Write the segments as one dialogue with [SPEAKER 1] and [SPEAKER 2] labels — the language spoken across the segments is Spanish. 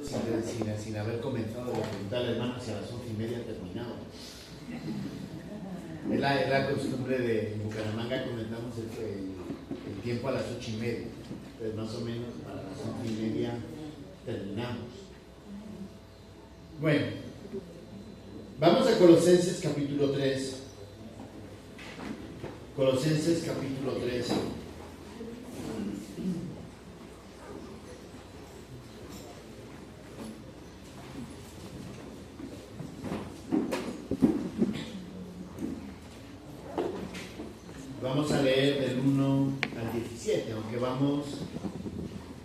[SPEAKER 1] Sin haber comenzado de preguntar al hermano si a las 11:30 terminado. Es la costumbre de en Bucaramanga comenzamos el tiempo a las 8:30, pues más o menos para las 11:30 terminamos. Bueno, vamos a Colosenses capítulo 3. Colosenses capítulo 3. Vamos a leer del 1 al 17, aunque vamos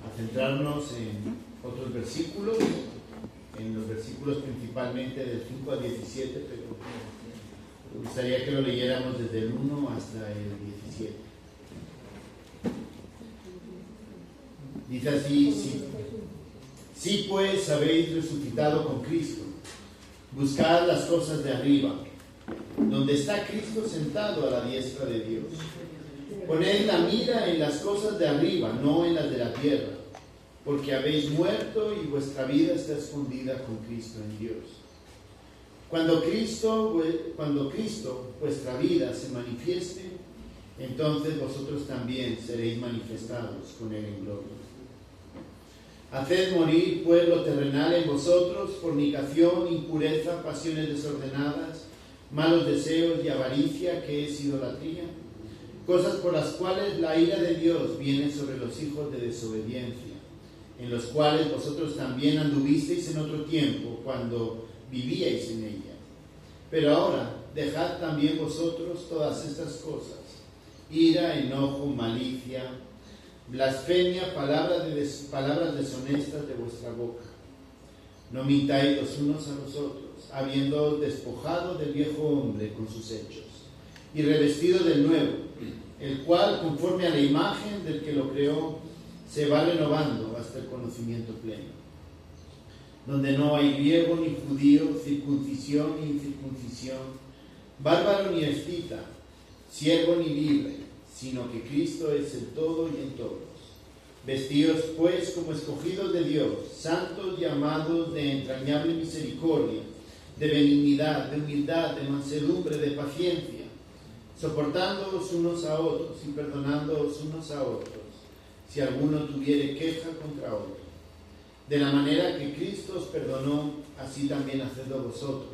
[SPEAKER 1] a centrarnos en otros versículos, en los versículos principalmente del 5 al 17, pero me gustaría que lo leyéramos desde el 1 hasta el 17. Dice así: sí pues habéis resucitado con Cristo, buscad las cosas de arriba, donde está Cristo sentado a la diestra de Dios. Poned la mira en las cosas de arriba, no en las de la tierra, porque habéis muerto y vuestra vida está escondida con Cristo en Dios. Cuando Cristo, vuestra vida, se manifieste, entonces vosotros también seréis manifestados con Él en gloria. Haced morir, pues, lo terrenal en vosotros: fornicación, impureza, pasiones desordenadas, malos deseos y avaricia, que es idolatría, cosas por las cuales la ira de Dios viene sobre los hijos de desobediencia, en los cuales vosotros también anduvisteis en otro tiempo, cuando vivíais en ella. Pero ahora dejad también vosotros todas estas cosas: ira, enojo, malicia, blasfemia, palabras deshonestas de vuestra boca. No mintáis los unos a los otros, habiendo despojado del viejo hombre con sus hechos, y revestido del nuevo, el cual, conforme a la imagen del que lo creó, se va renovando hasta el conocimiento pleno, donde no hay griego ni judío, circuncisión ni incircuncisión, bárbaro ni escita, siervo ni libre, sino que Cristo es el todo y en todos. Vestíos pues como escogidos de Dios, santos y amados, de entrañable misericordia, de benignidad, de humildad, de mansedumbre, de paciencia, soportándoos unos a otros y perdonándoos unos a otros, si alguno tuviere queja contra otro. De la manera que Cristo os perdonó, así también hacedlo vosotros.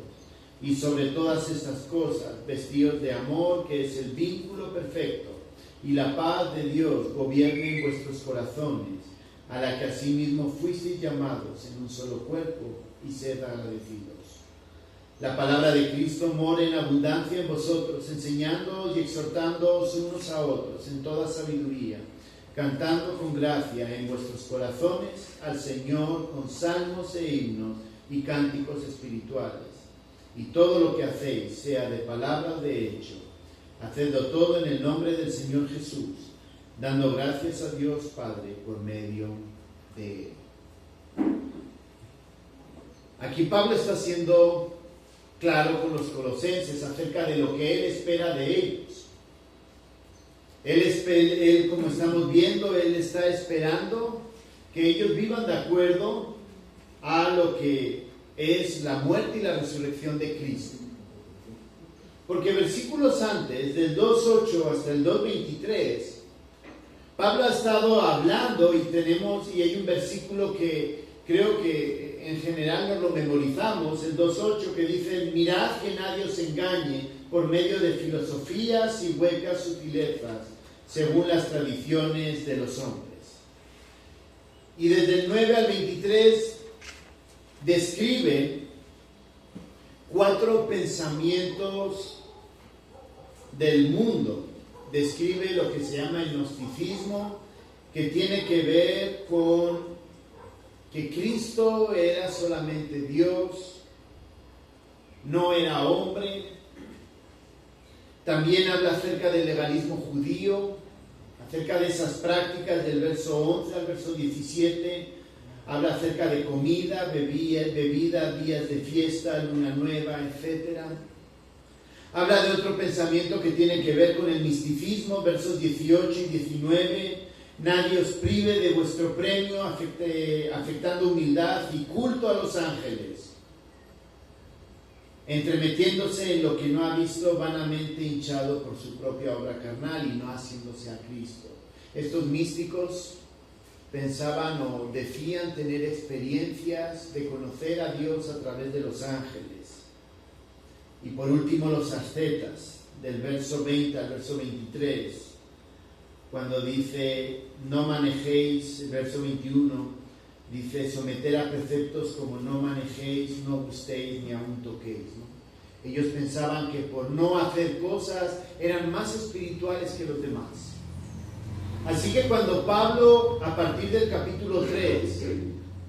[SPEAKER 1] Y sobre todas estas cosas, vestíos de amor, que es el vínculo perfecto, y la paz de Dios gobierne en vuestros corazones, a la que asimismo fuisteis llamados en un solo cuerpo, y sed agradecidos. La palabra de Cristo mora en abundancia en vosotros, enseñándoos y exhortándoos unos a otros en toda sabiduría, cantando con gracia en vuestros corazones al Señor con salmos e himnos y cánticos espirituales. Y todo lo que hacéis, sea de palabra o de hecho, hacedlo todo en el nombre del Señor Jesús, dando gracias a Dios Padre por medio de Él. Aquí Pablo está siendo claro con los colosenses acerca de lo que él espera de ellos. Él, como estamos viendo, él está esperando que ellos vivan de acuerdo a lo que es la muerte y la resurrección de Cristo. Porque versículos antes, del 2:8 hasta el 2:23, Pablo ha estado hablando y hay un versículo que creo que en general nos lo memorizamos, el 2:8, que dice: mirad que nadie os engañe por medio de filosofías y huecas sutilezas, según las tradiciones de los hombres. Y desde el 9 al 23 describe 4 pensamientos del mundo. Describe lo que se llama el gnosticismo, que tiene que ver con que Cristo era solamente Dios, no era hombre. También habla acerca del legalismo judío, acerca de esas prácticas del verso 11 al verso 17. Habla acerca de comida, bebida, días de fiesta, luna nueva, etc. Habla de otro pensamiento que tiene que ver con el misticismo, versos 18 y 19, Nadie os prive de vuestro premio, afectando humildad y culto a los ángeles, entremetiéndose en lo que no ha visto, vanamente hinchado por su propia obra carnal y no haciéndose a Cristo. Estos místicos pensaban o decían tener experiencias de conocer a Dios a través de los ángeles. Y por último los ascetas, del verso 20 al verso 23, cuando dice, no manejéis, el verso 21, dice, someter a preceptos como no manejéis, no gustéis ni aun toquéis, ¿no? Ellos pensaban que por no hacer cosas eran más espirituales que los demás. Así que cuando Pablo, a partir del capítulo 3,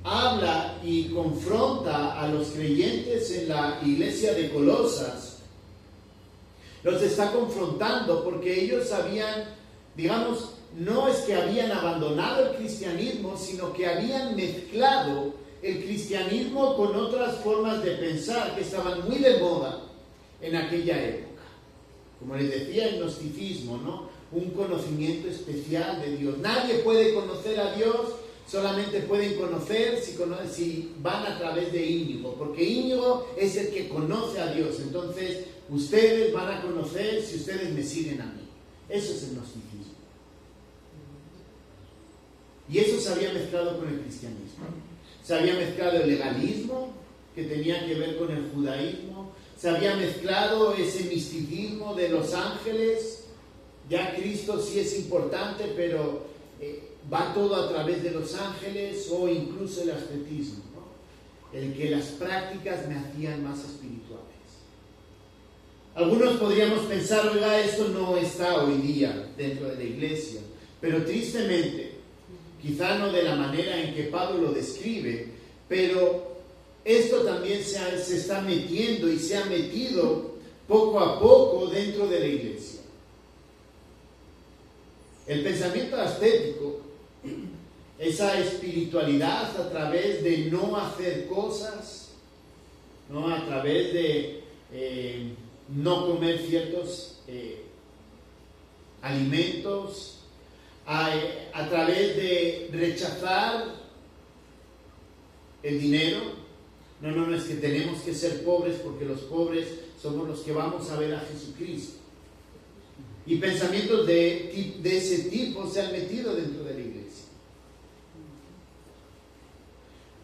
[SPEAKER 1] habla y confronta a los creyentes en la iglesia de Colosas, los está confrontando porque ellos habían, digamos, no es que habían abandonado el cristianismo, sino que habían mezclado el cristianismo con otras formas de pensar que estaban muy de moda en aquella época. Como les decía, el gnosticismo, ¿no? Un conocimiento especial de Dios. Nadie puede conocer a Dios, solamente pueden conocer si van a través de Íñigo, porque Íñigo es el que conoce a Dios. Entonces, ustedes van a conocer si ustedes me siguen a mí. Eso es el gnosticismo. Y eso se había mezclado con el cristianismo. Se había mezclado el legalismo, que tenía que ver con el judaísmo. Se había mezclado ese misticismo de los ángeles. Ya Cristo sí es importante, pero va todo a través de los ángeles, o incluso el ascetismo, ¿no? El que las prácticas me hacían más espirituales. Algunos podríamos pensar, oiga, esto no está hoy día dentro de la iglesia, pero tristemente, quizá no de la manera en que Pablo lo describe, pero esto también se está metiendo y se ha metido poco a poco dentro de la iglesia. El pensamiento ascético, esa espiritualidad a través de no hacer cosas, ¿no? A través de no comer ciertos alimentos, a través de rechazar el dinero. No, es que tenemos que ser pobres porque los pobres somos los que vamos a ver a Jesucristo. Y pensamientos de ese tipo se han metido dentro de la iglesia.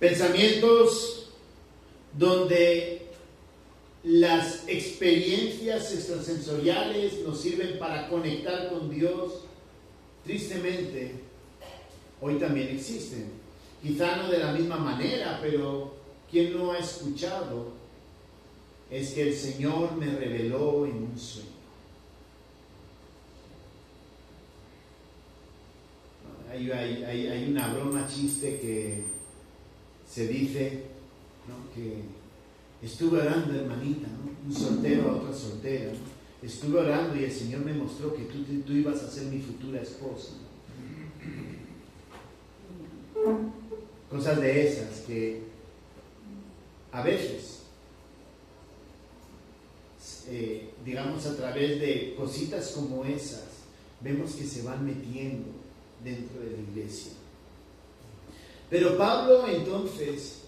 [SPEAKER 1] Pensamientos donde las experiencias extrasensoriales nos sirven para conectar con Dios, tristemente, hoy también existen. Quizá no de la misma manera, pero ¿quién no ha escuchado? Es que el Señor me reveló en un sueño. Hay una broma chiste que se dice, ¿no? Que estuve orando, hermanita, ¿no? Un soltero a otra soltera, ¿no? Estuve orando y el Señor me mostró que tú ibas a ser mi futura esposa, ¿no? Cosas de esas que a veces, digamos, a través de cositas como esas, vemos que se van metiendo dentro de la iglesia. Pero Pablo, entonces,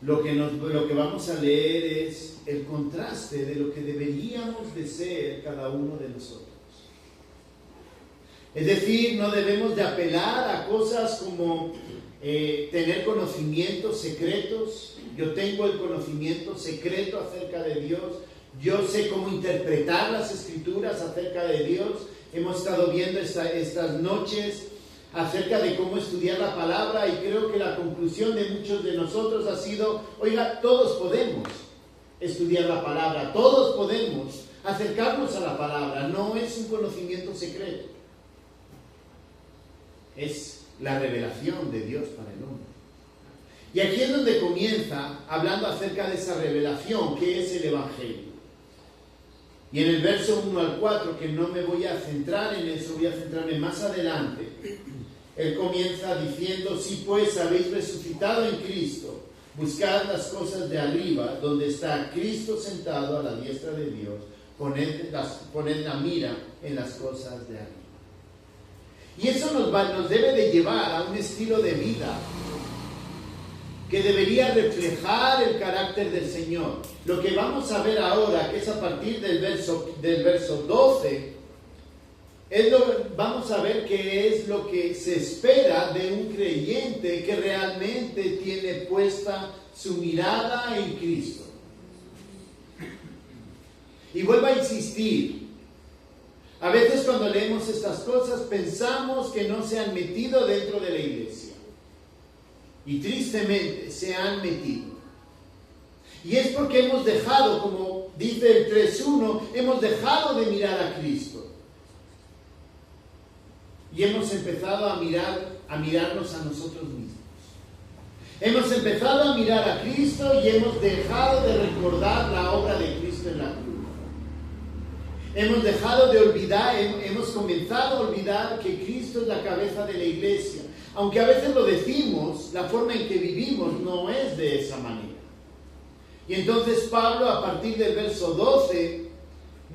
[SPEAKER 1] lo que vamos a leer es el contraste de lo que deberíamos de ser cada uno de nosotros. Es decir, no debemos de apelar a cosas como tener conocimientos secretos. Yo tengo el conocimiento secreto acerca de Dios. Yo sé cómo interpretar las escrituras acerca de Dios. Hemos estado viendo estas noches acerca de cómo estudiar la palabra, y creo que la conclusión de muchos de nosotros ha sido, oiga, todos podemos estudiar la palabra, todos podemos acercarnos a la palabra. No es un conocimiento secreto, es la revelación de Dios para el hombre. Y aquí es donde comienza hablando acerca de esa revelación que es el Evangelio. Y en el verso 1 al 4, que no me voy a centrar en eso, voy a centrarme más adelante, él comienza diciendo: si pues habéis resucitado en Cristo, buscad las cosas de arriba, donde está Cristo sentado a la diestra de Dios, poned la mira en las cosas de arriba. Y eso nos debe de llevar a un estilo de vida que debería reflejar el carácter del Señor. Lo que vamos a ver ahora, que es a partir del verso 12, vamos a ver qué es lo que se espera de un creyente que realmente tiene puesta su mirada en Cristo. Y vuelvo a insistir, a veces cuando leemos estas cosas pensamos que no se han metido dentro de la iglesia. Y tristemente se han metido. Y es porque hemos dejado, como dice el 3.1, hemos dejado de mirar a Cristo. Y hemos empezado a mirarnos a nosotros mismos. Hemos empezado a mirar a Cristo y hemos dejado de recordar la obra de Cristo en la cruz. Hemos dejado de olvidar, hemos comenzado a olvidar que Cristo es la cabeza de la iglesia. Aunque a veces lo decimos, la forma en que vivimos no es de esa manera. Y entonces Pablo, a partir del verso 12,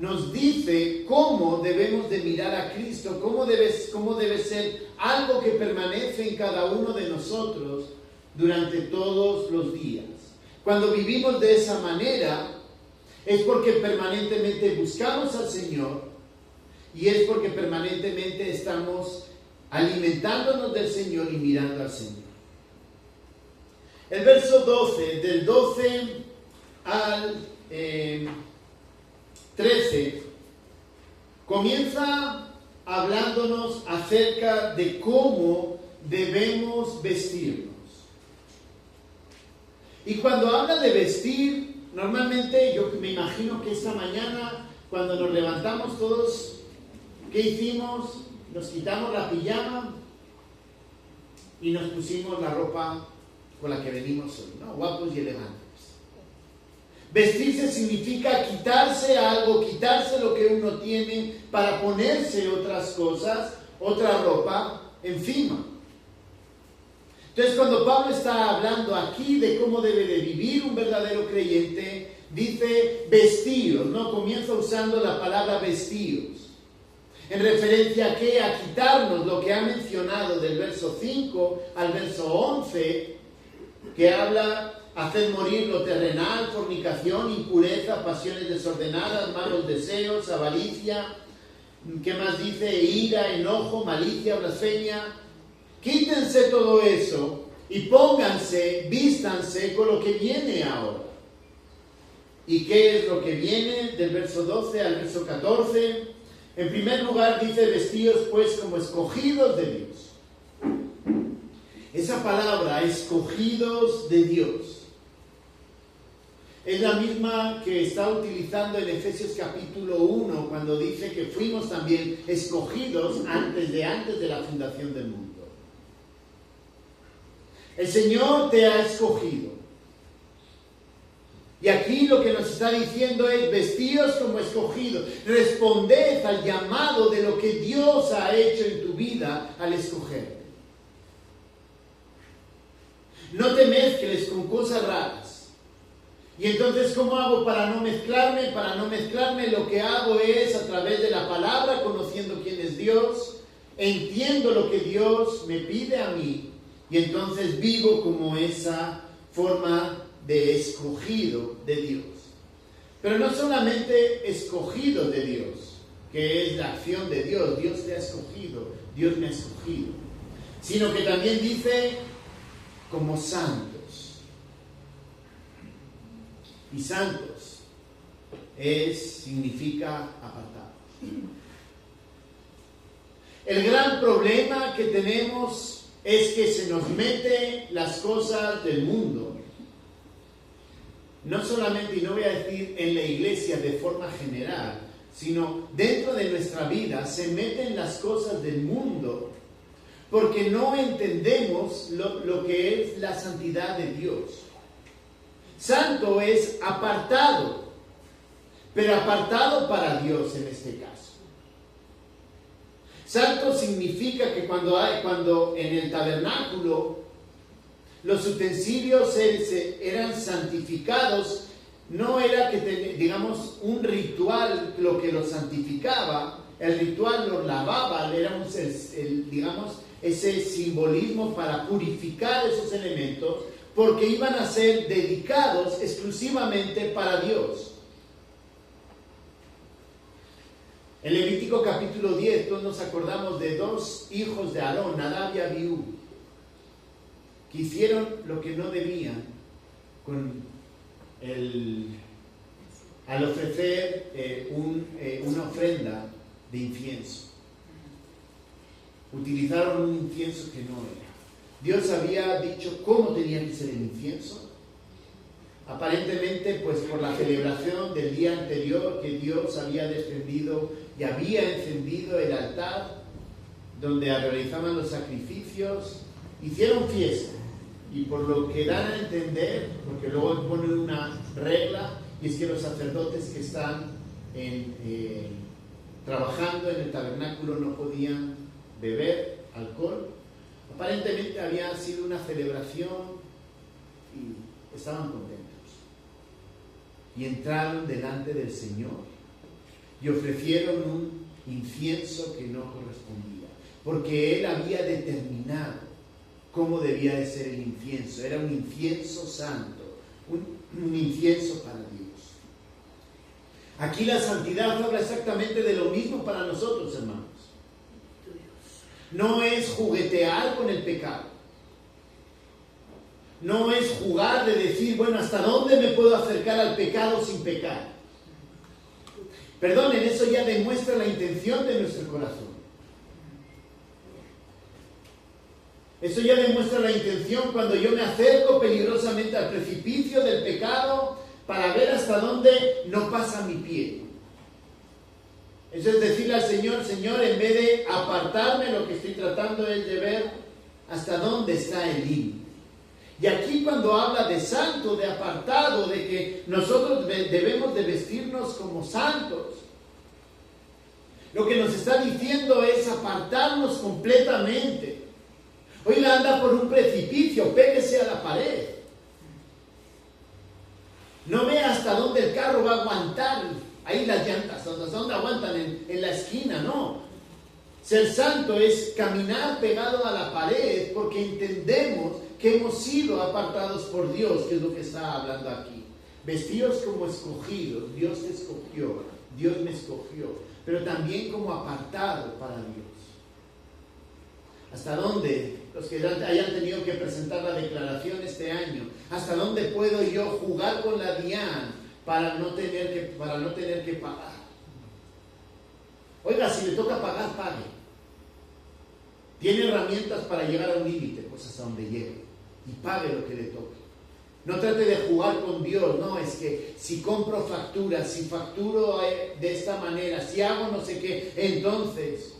[SPEAKER 1] nos dice cómo debemos de mirar a Cristo, cómo debe ser algo que permanece en cada uno de nosotros durante todos los días. Cuando vivimos de esa manera, es porque permanentemente buscamos al Señor y es porque permanentemente estamos alimentándonos del Señor y mirando al Señor. El verso 12, del 12 al 13, comienza hablándonos acerca de cómo debemos vestirnos. Y cuando habla de vestir, normalmente yo me imagino que esta mañana, cuando nos levantamos todos, ¿qué hicimos? Nos quitamos la pijama y nos pusimos la ropa con la que venimos hoy, ¿no? Guapos y elegantes. Vestirse significa quitarse algo, quitarse lo que uno tiene para ponerse otras cosas, otra ropa encima. Entonces, cuando Pablo está hablando aquí de cómo debe de vivir un verdadero creyente, dice vestidos, ¿no? Comienza usando la palabra vestidos. ¿En referencia a qué? A quitarnos lo que ha mencionado del verso 5 al verso 11, que habla hacer morir lo terrenal, fornicación, impureza, pasiones desordenadas, malos deseos, avaricia. ¿Qué más dice? Ira, enojo, malicia, blasfemia. Quítense todo eso y pónganse, vístanse con lo que viene ahora. ¿Y qué es lo que viene? Del verso 12 al verso 14. En primer lugar dice, vestidos pues como escogidos de Dios. Esa palabra, escogidos de Dios, es la misma que está utilizando en Efesios capítulo 1, cuando dice que fuimos también escogidos antes de la fundación del mundo. El Señor te ha escogido. Y aquí lo que nos está diciendo es, vestíos como escogidos, responded al llamado de lo que Dios ha hecho en tu vida al escogerte. No te mezcles con cosas raras. Y entonces, ¿cómo hago para no mezclarme? Para no mezclarme, lo que hago es, a través de la palabra, conociendo quién es Dios, entiendo lo que Dios me pide a mí, y entonces vivo como esa forma de escogido de Dios. Pero no solamente escogido de Dios, que es la acción de Dios, Dios te ha escogido, Dios me ha escogido, sino que también dice como santos. Y santos significa apartados. El gran problema que tenemos es que se nos mete las cosas del mundo. No solamente, y no voy a decir en la iglesia de forma general, sino dentro de nuestra vida se meten las cosas del mundo porque no entendemos lo que es la santidad de Dios. Santo es apartado, pero apartado para Dios en este caso. Santo significa que cuando en el tabernáculo los utensilios eran santificados, no era que, digamos, un ritual lo que los santificaba. el ritual los lavaba, era digamos, ese simbolismo para purificar esos elementos, porque iban a ser dedicados exclusivamente para Dios. En Levítico capítulo 10, todos nos acordamos de dos hijos de Aarón, Nadab y Abiú, que hicieron lo que no debían al ofrecer una ofrenda de incienso. Utilizaron un incienso que no era. Dios había dicho cómo tenía que ser el incienso. Aparentemente, pues por la celebración del día anterior, que Dios había descendido y había encendido el altar donde realizaban los sacrificios, hicieron fiesta. Y por lo que dan a entender, porque luego ponen una regla, y es que los sacerdotes que están trabajando en el tabernáculo no podían beber alcohol. Aparentemente había sido una celebración y estaban contentos. Y entraron delante del Señor y ofrecieron un incienso que no correspondía, porque Él había determinado cómo debía de ser el incienso. Era un incienso santo, un incienso para Dios. Aquí la santidad habla exactamente de lo mismo para nosotros, hermanos. No es juguetear con el pecado. No es jugar de decir, bueno, ¿hasta dónde me puedo acercar al pecado sin pecar? Perdonen, eso ya demuestra la intención de nuestro corazón. Eso ya demuestra la intención cuando yo me acerco peligrosamente al precipicio del pecado para ver hasta dónde no pasa mi pie. Eso es decirle al Señor, Señor, en vez de apartarme, lo que estoy tratando es de ver hasta dónde está el límite. Y aquí cuando habla de santo, de apartado, de que nosotros debemos de vestirnos como santos, lo que nos está diciendo es apartarnos completamente. Oiga, anda por un precipicio, péguese a la pared. No vea hasta dónde el carro va a aguantar, ahí las llantas, hasta dónde aguantan en la esquina, no. Ser santo es caminar pegado a la pared porque entendemos que hemos sido apartados por Dios, que es lo que está hablando aquí. Vestidos como escogidos, Dios te escogió, Dios me escogió, pero también como apartado para Dios. ¿Hasta dónde, los que hayan tenido que presentar la declaración este año, hasta dónde puedo yo jugar con la DIAN para no tener que pagar? Oiga, si le toca pagar, pague. Tiene herramientas para llegar a un límite, pues hasta donde llegue. Y pague lo que le toque. No trate de jugar con Dios, no, es que si compro facturas, si facturo de esta manera, si hago no sé qué, entonces,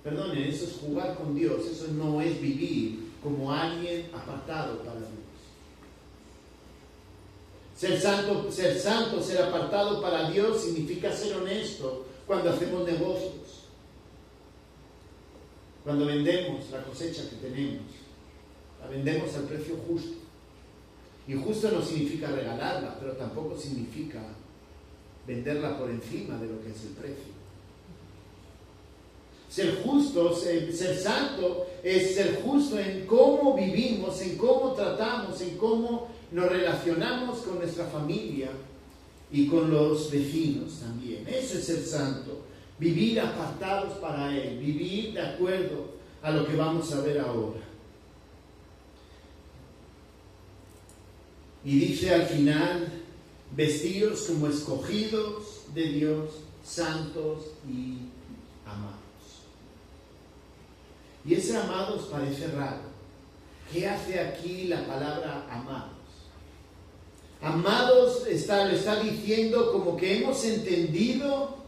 [SPEAKER 1] perdonen, eso es jugar con Dios, eso no es vivir como alguien apartado para Dios. Ser santo, ser apartado para Dios significa ser honesto cuando hacemos negocios. Cuando vendemos la cosecha que tenemos, la vendemos al precio justo. Y justo no significa regalarla, pero tampoco significa venderla por encima de lo que es el precio. Ser justo, ser santo, es ser justo en cómo vivimos, en cómo tratamos, en cómo nos relacionamos con nuestra familia y con los vecinos también. Eso es ser santo. Vivir apartados para Él, vivir de acuerdo a lo que vamos a ver ahora. Y dice al final, vestidos como escogidos de Dios, santos y amados. Y ese amados parece raro. ¿Qué hace aquí la palabra amados? Amados lo está diciendo como que hemos entendido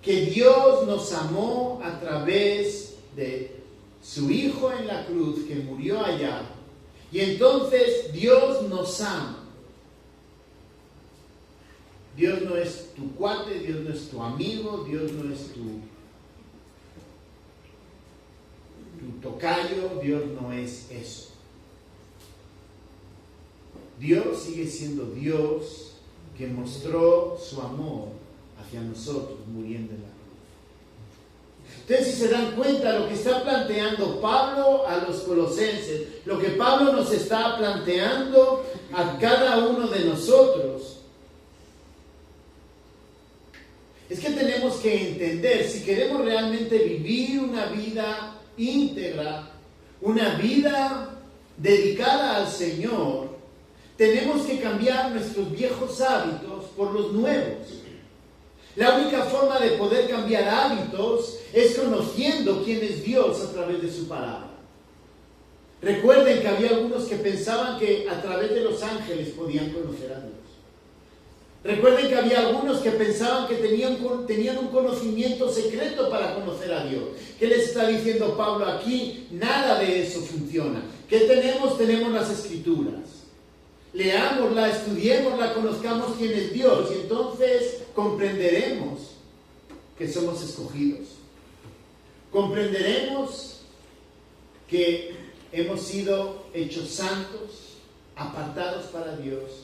[SPEAKER 1] que Dios nos amó a través de su Hijo en la cruz que murió allá. Y entonces Dios nos ama. Dios no es tu cuate, Dios no es tu amigo, Dios no es tu tocayo, Dios no es eso. Dios sigue siendo Dios que mostró su amor hacia nosotros muriendo en la cruz. Entonces, si se dan cuenta, lo que está planteando Pablo a los colosenses, lo que Pablo nos está planteando a cada uno de nosotros, es que tenemos que entender, si queremos realmente vivir una vida íntegra, una vida dedicada al Señor, tenemos que cambiar nuestros viejos hábitos por los nuevos. La única forma de poder cambiar hábitos es conociendo quién es Dios a través de su palabra. Recuerden que había algunos que pensaban que a través de los ángeles podían conocer a Dios. Recuerden que había algunos que pensaban que tenían un conocimiento secreto para conocer a Dios. ¿Qué les está diciendo Pablo aquí? Nada de eso funciona. ¿Qué tenemos? Tenemos las Escrituras. Leámosla, estudiémosla, conozcamos quién es Dios y entonces comprenderemos que somos escogidos. Comprenderemos que hemos sido hechos santos, apartados para Dios,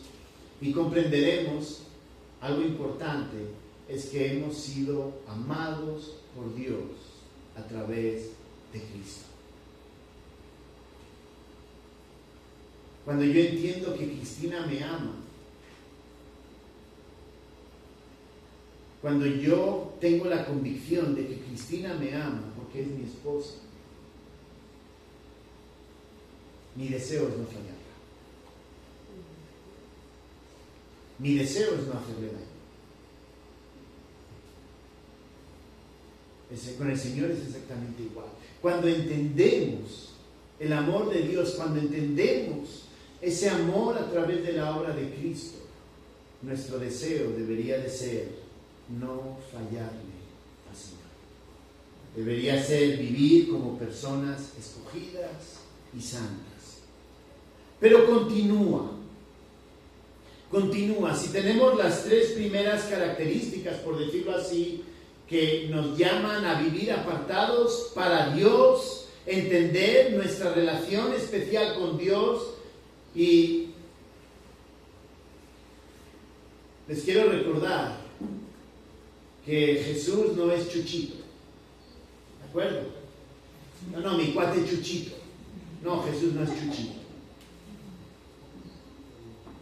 [SPEAKER 1] y comprenderemos algo importante, es que hemos sido amados por Dios a través de Cristo. Cuando yo entiendo que Cristina me ama, cuando yo tengo la convicción de que Cristina me ama porque es mi esposa, mi deseo es no fallarla. Mi deseo es no hacerle daño. Con el Señor es exactamente igual. Cuando entendemos el amor de Dios, cuando entendemos ese amor a través de la obra de Cristo, nuestro deseo debería de ser no fallarle al Señor. Debería ser vivir como personas escogidas y santas. Pero continúa. Si tenemos las tres primeras características, por decirlo así, que nos llaman a vivir apartados para Dios, entender nuestra relación especial con Dios, y les quiero recordar que Jesús no es Chuchito, ¿de acuerdo? No, mi cuate Chuchito. No, Jesús no es Chuchito.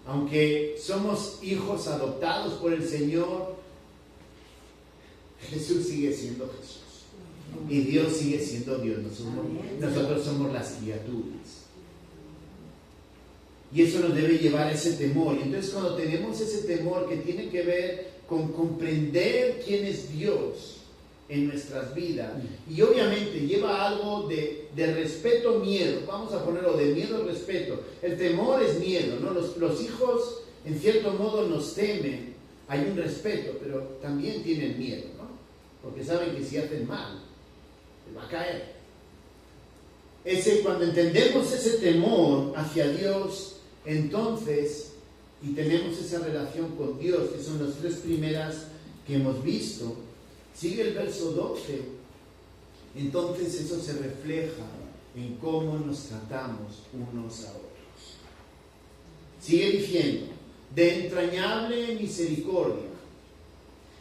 [SPEAKER 1] Aunque somos hijos adoptados por el Señor, Jesús sigue siendo Jesús. Y Dios sigue siendo Dios. Nosotros somos las criaturas. Y eso nos debe llevar a ese temor. Y entonces cuando tenemos ese temor que tiene que ver con comprender quién es Dios en nuestras vidas, y obviamente lleva algo de respeto, miedo, vamos a ponerlo de miedo, respeto. El temor es miedo, ¿no? Los hijos en cierto modo nos temen, hay un respeto, pero también tienen miedo, ¿no? Porque saben que si hacen mal, les va a caer. Cuando entendemos ese temor hacia Dios, entonces, y tenemos esa relación con Dios, que son las tres primeras que hemos visto, sigue el verso 12, entonces eso se refleja en cómo nos tratamos unos a otros. Sigue diciendo, de entrañable misericordia.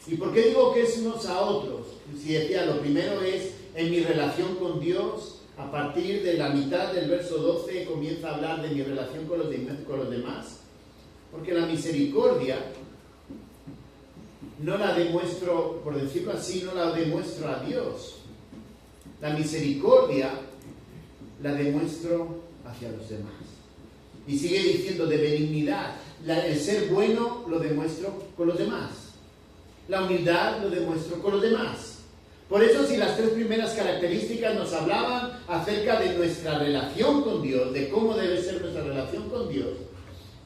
[SPEAKER 1] ¿Y por qué digo que es unos a otros? Si decía, lo primero es en mi relación con Dios. A partir de la mitad del verso 12 comienza a hablar de mi relación con los demás. Porque la misericordia no la demuestro, por decirlo así, no la demuestro a Dios. La misericordia la demuestro hacia los demás. Y sigue diciendo de benignidad. El ser bueno lo demuestro con los demás. La humildad lo demuestro con los demás. Por eso, si las tres primeras características nos hablaban acerca de nuestra relación con Dios, de cómo debe ser nuestra relación con Dios,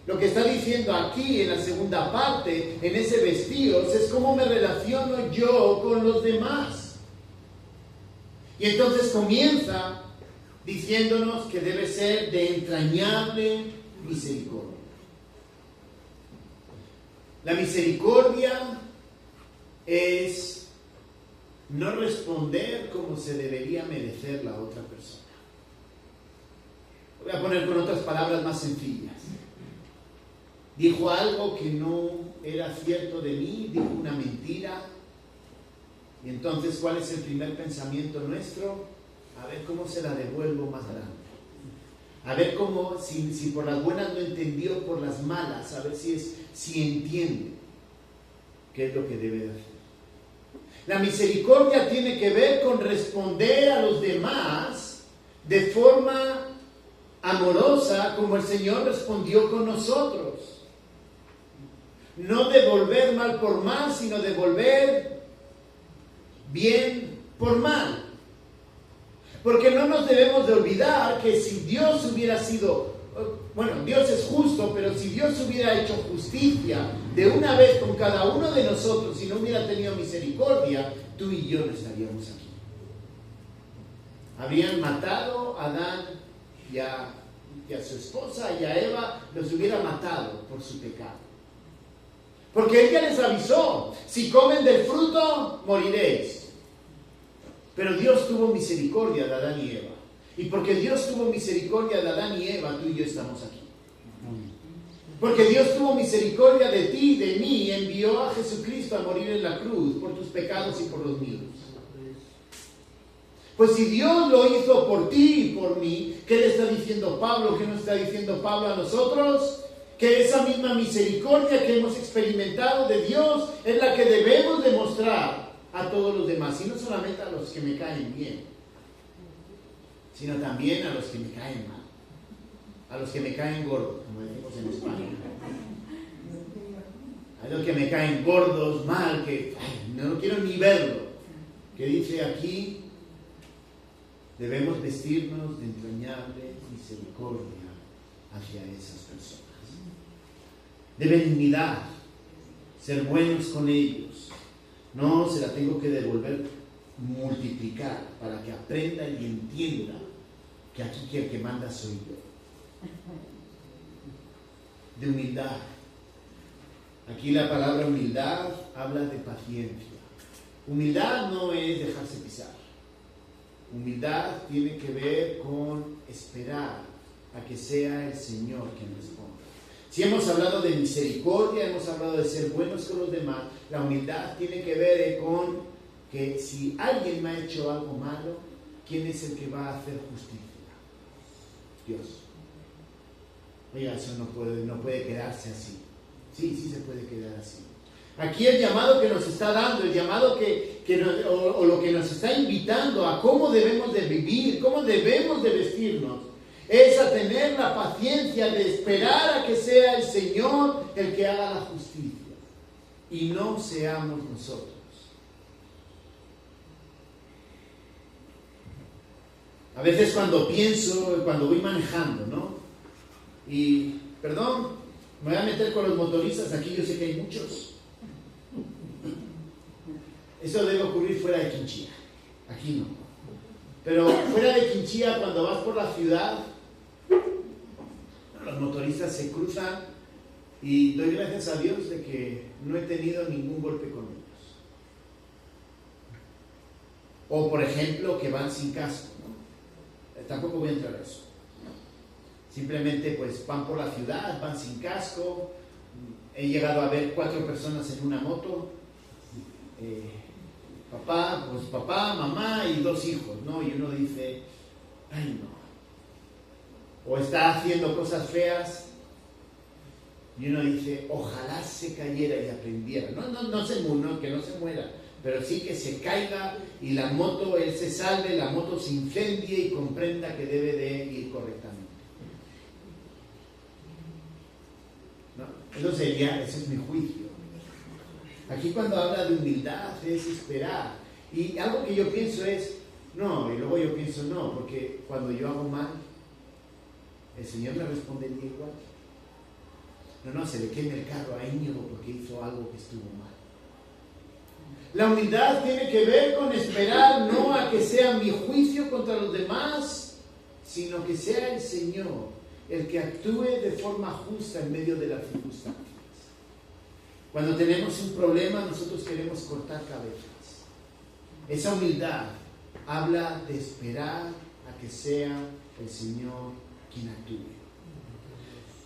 [SPEAKER 1] lo que está diciendo aquí en la segunda parte, en ese vestidos, es cómo me relaciono yo con los demás. Y entonces comienza diciéndonos que debe ser de entrañable misericordia. La misericordia es no responder como se debería merecer la otra persona. Voy a poner con otras palabras más sencillas. Dijo algo que no era cierto de mí, dijo una mentira, Y entonces, ¿cuál es el primer pensamiento nuestro? A ver cómo se la devuelvo más grande. A ver cómo, si por las buenas no entendió, por las malas, a ver si entiende qué es lo que debe de hacer. La misericordia tiene que ver con responder a los demás de forma amorosa, como el Señor respondió con nosotros. No devolver mal por mal, sino devolver bien por mal. Porque no nos debemos de olvidar que si Dios hubiera sido, bueno, Dios es justo, pero si Dios hubiera hecho justicia de una vez con cada uno de nosotros, si no hubiera tenido misericordia, tú y yo no estaríamos aquí. Habrían matado a Adán y a su esposa y a Eva, los hubiera matado por su pecado. Porque Él ya les avisó, si comen del fruto, moriréis. Pero Dios tuvo misericordia de Adán y Eva. Y porque Dios tuvo misericordia de Adán y Eva, tú y yo estamos aquí. Porque Dios tuvo misericordia de ti y de mí y envió a Jesucristo a morir en la cruz por tus pecados y por los míos. Pues si Dios lo hizo por ti y por mí, ¿qué le está diciendo Pablo? ¿Qué nos está diciendo Pablo a nosotros? Que esa misma misericordia que hemos experimentado de Dios es la que debemos demostrar a todos los demás, y no solamente a los que me caen bien, sino también a los que me caen mal, a los que me caen gordos, como decimos en España, a los que me caen gordos, mal, que no quiero ni verlo, que dice aquí, debemos vestirnos de entrañable misericordia hacia esas personas, de benignidad, ser buenos con ellos. No se la tengo que devolver, multiplicar, para que aprenda y entienda que aquí el que manda soy yo. De humildad. Aquí la palabra humildad habla de paciencia. Humildad no es dejarse pisar. Humildad tiene que ver con esperar a que sea el Señor quien responda. Si hemos hablado de misericordia, hemos hablado de ser buenos con los demás, la humildad tiene que ver con que si alguien me ha hecho algo malo, ¿quién es el que va a hacer justicia? Dios. Oiga, eso no puede quedarse así. Sí se puede quedar así. Aquí el llamado que nos está dando, el llamado o lo que nos está invitando a cómo debemos de vivir, cómo debemos de vestirnos, es a tener la paciencia de esperar a que sea el Señor el que haga la justicia y no seamos nosotros. A veces cuando voy manejando, ¿no? Y, perdón, me voy a meter con los motoristas, aquí yo sé que hay muchos. Eso debe ocurrir fuera de Quinchía, aquí no. Pero fuera de Quinchía, cuando vas por la ciudad, los motoristas se cruzan y doy gracias a Dios de que no he tenido ningún golpe con ellos. O por ejemplo, que van sin casco, ¿no? Tampoco voy a entrar a eso. Simplemente pues van por la ciudad, van sin casco. He llegado a ver 4 personas en una moto. Papá, mamá y 2 hijos, ¿no? Y uno dice, ay no. O está haciendo cosas feas y uno dice, ojalá se cayera y aprendiera. Que no se muera, pero sí que se caiga y la moto, él se salve, la moto se incendie y comprenda que debe de ir correctamente. ¿No? Ese es mi juicio. Aquí cuando habla de humildad es esperar. Y algo que yo pienso es, no, y luego yo pienso no, porque cuando yo hago mal, el Señor me respondería igual. No, se le quema el carro a Íñigo porque hizo algo que estuvo mal. La humildad tiene que ver con esperar no a que sea mi juicio contra los demás, sino que sea el Señor el que actúe de forma justa en medio de las circunstancias. Cuando tenemos un problema, nosotros queremos cortar cabezas. Esa humildad habla de esperar a que sea el Señor quien actúe.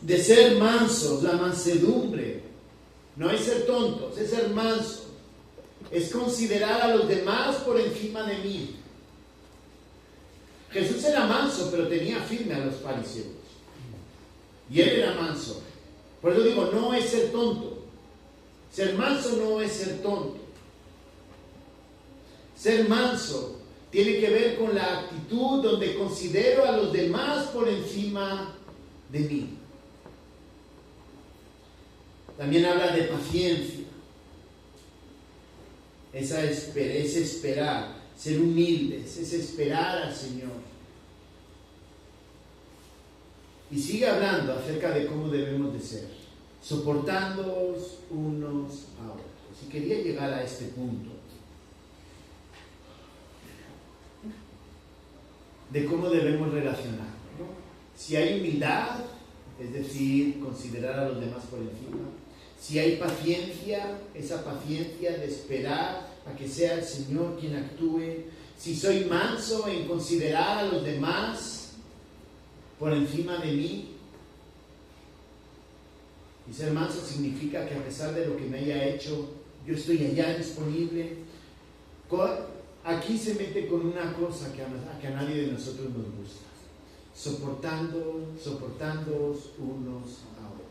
[SPEAKER 1] De ser mansos, la mansedumbre. No es ser tontos, es ser mansos. es considerar a los demás por encima de mí. Jesús era manso, pero tenía firme a los fariseos. Y él era manso. Por eso digo, no es ser tonto. Ser manso no es ser tonto. Ser manso tiene que ver con la actitud donde considero a los demás por encima de mí. También habla de paciencia. Es esperar, ser humildes, es esperar al Señor. Y sigue hablando acerca de cómo debemos de ser, soportándoos unos a otros. Y quería llegar a este punto de cómo debemos relacionarnos, ¿no? Si hay humildad, es decir, considerar a los demás por encima. Si hay paciencia, esa paciencia de esperar a que sea el Señor quien actúe. Si soy manso en considerar a los demás por encima de mí. Y ser manso significa que a pesar de lo que me haya hecho, yo estoy allá disponible. Aquí se mete con una cosa que a nadie de nosotros nos gusta. Soportándoos unos a otros.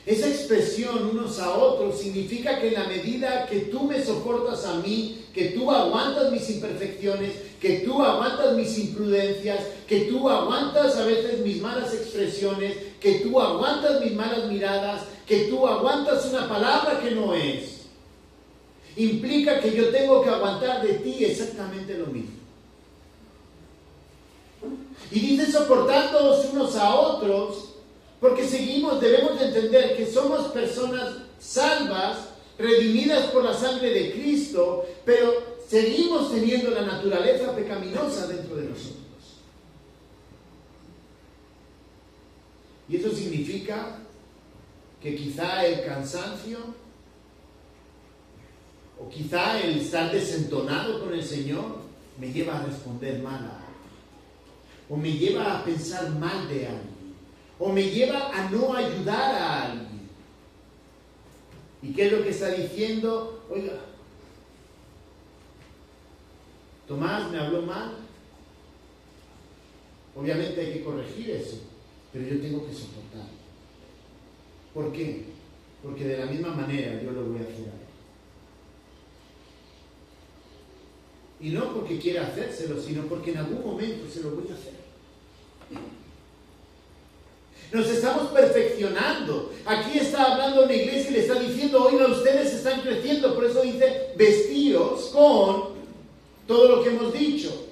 [SPEAKER 1] Esa expresión unos a otros significa que en la medida que tú me soportas a mí, que tú aguantas mis imperfecciones, que tú aguantas mis imprudencias, que tú aguantas a veces mis malas expresiones, que tú aguantas mis malas miradas, que tú aguantas una palabra que no es, implica que yo tengo que aguantar de ti exactamente lo mismo. Y dice soportándoos unos a otros, porque debemos de entender que somos personas salvas, redimidas por la sangre de Cristo, pero seguimos teniendo la naturaleza pecaminosa dentro de nosotros. Y eso significa que quizá el cansancio, o quizá el estar desentonado con el Señor, me lleva a responder mal a alguien, o me lleva a pensar mal de alguien, o me lleva a no ayudar a alguien. ¿Y qué es lo que está diciendo? Oiga, Tomás me habló mal. Obviamente hay que corregir eso, pero yo tengo que soportar. ¿Por qué? Porque de la misma manera yo lo voy a hacer a él. Y no porque quiera hacérselo, sino porque en algún momento se lo voy a hacer. Nos estamos perfeccionando. Aquí está hablando una iglesia y le está diciendo, oiga, ustedes están creciendo. Por eso dice, vestíos con todo lo que hemos dicho,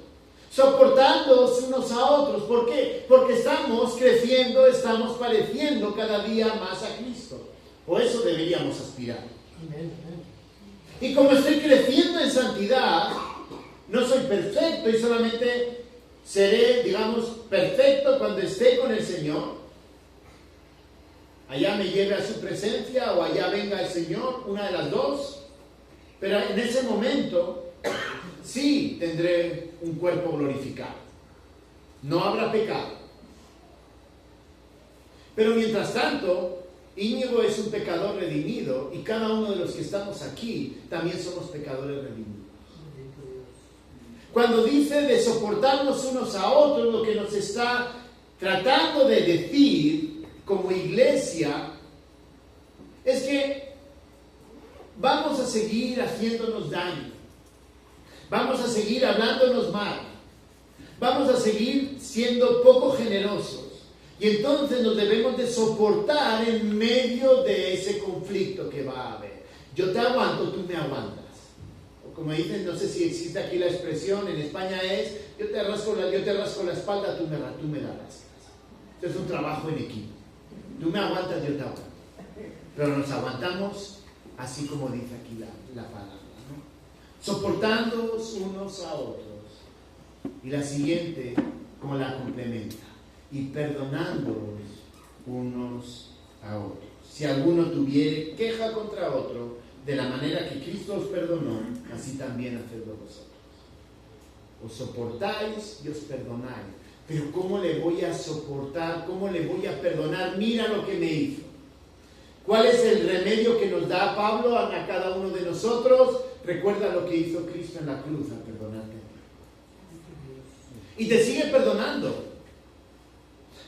[SPEAKER 1] soportándoos unos a otros. ¿Por qué? Porque estamos creciendo, estamos pareciendo cada día más a Cristo. O eso deberíamos aspirar. Y como estoy creciendo en santidad, no soy perfecto y solamente seré, digamos, perfecto cuando esté con el Señor. Allá me lleve a su presencia o allá venga el Señor, una de las dos. Pero en ese momento sí tendré un cuerpo glorificado. No habrá pecado. Pero mientras tanto, Íñigo es un pecador redimido y cada uno de los que estamos aquí también somos pecadores redimidos. Cuando dice de soportarnos unos a otros, lo que nos está tratando de decir como iglesia es que vamos a seguir haciéndonos daño, vamos a seguir hablándonos mal, vamos a seguir siendo poco generosos y entonces nos debemos de soportar en medio de ese conflicto que va a haber. Yo te aguanto, tú me aguantas. Como dicen, no sé si existe aquí la expresión, en España es, yo te rasco la espalda, tú me la rascas. Esto es un trabajo en equipo. Tú me aguantas, yo te aguanto. Pero nos aguantamos así como dice aquí la palabra, ¿no? Soportándoos unos a otros. Y la siguiente, como la complementa. Y perdonándoos unos a otros. Si alguno tuviere queja contra otro, de la manera que Cristo os perdonó, así también hacedlo vosotros. Os soportáis y os perdonáis. Pero ¿cómo le voy a soportar? ¿Cómo le voy a perdonar? Mira lo que me hizo. ¿Cuál es el remedio que nos da Pablo a cada uno de nosotros? Recuerda lo que hizo Cristo en la cruz al perdonarte. Y te sigue perdonando.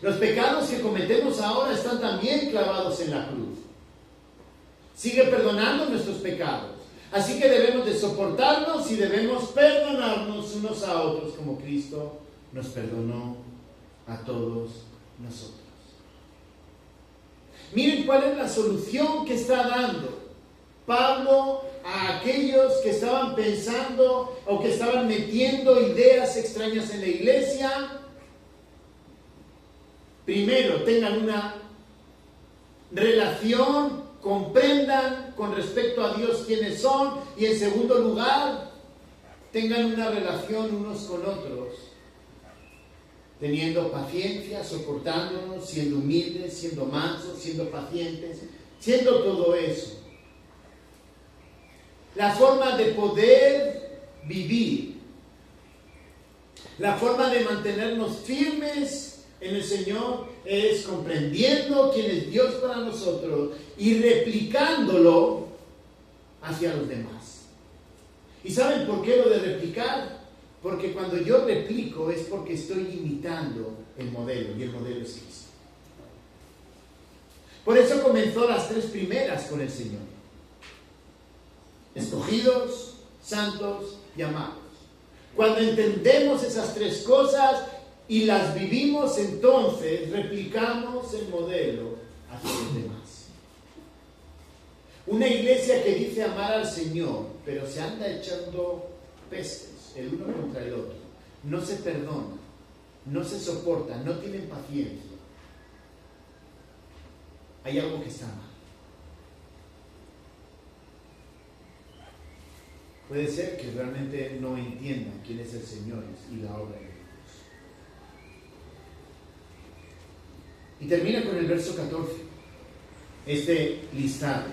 [SPEAKER 1] Los pecados que cometemos ahora están también clavados en la cruz. Sigue perdonando nuestros pecados. Así que debemos de soportarnos y debemos perdonarnos unos a otros como Cristo nos perdonó a todos nosotros. Miren cuál es la solución que está dando Pablo a aquellos que estaban pensando o que estaban metiendo ideas extrañas en la iglesia. Primero, tengan una relación, comprendan con respecto a Dios quiénes son, y en segundo lugar, tengan una relación unos con otros, teniendo paciencia, soportándonos, siendo humildes, siendo mansos, siendo pacientes, siendo todo eso. La forma de poder vivir, la forma de mantenernos firmes en el Señor es comprendiendo quién es Dios para nosotros y replicándolo hacia los demás. ¿Y saben por qué lo de replicar? Porque cuando yo replico es porque estoy imitando el modelo, y el modelo es Cristo. Por eso comenzó las 3 primeras con el Señor: escogidos, santos y amados. Cuando entendemos esas 3 cosas y las vivimos, entonces replicamos el modelo hacia los demás. Una iglesia que dice amar al Señor, pero se anda echando pestes el uno contra el otro, no se perdona, no se soporta, no tienen paciencia, hay algo que está mal. Puede ser que realmente no entiendan quién es el Señor y la obra de Dios. Y termina con el verso 14, este listado.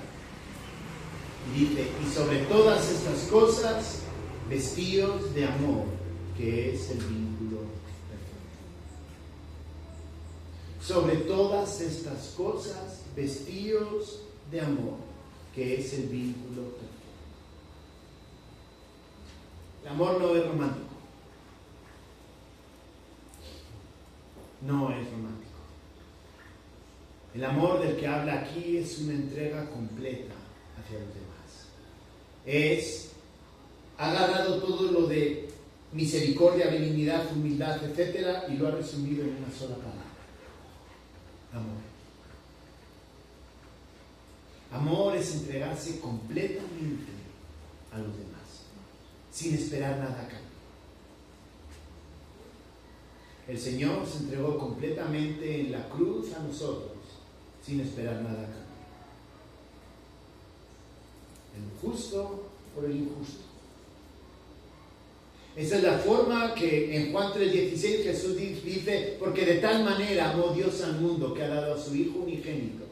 [SPEAKER 1] Y dice: y sobre todas estas cosas, vestíos de amor, que es el vínculo perfecto. Sobre todas estas cosas, vestíos de amor, que es el vínculo perfecto. El amor no es romántico. No es romántico. El amor del que habla aquí es una entrega completa hacia los demás. Ha agarrado todo lo de misericordia, benignidad, humildad, etc., y lo ha resumido en una sola palabra: amor. Amor es entregarse completamente a los demás, sin esperar nada a cambio. El Señor se entregó completamente en la cruz a nosotros, sin esperar nada a cambio. El justo por el injusto. Esa es la forma que en Juan 3:16 Jesús dice: porque de tal manera amó Dios al mundo, que ha dado a su Hijo unigénito,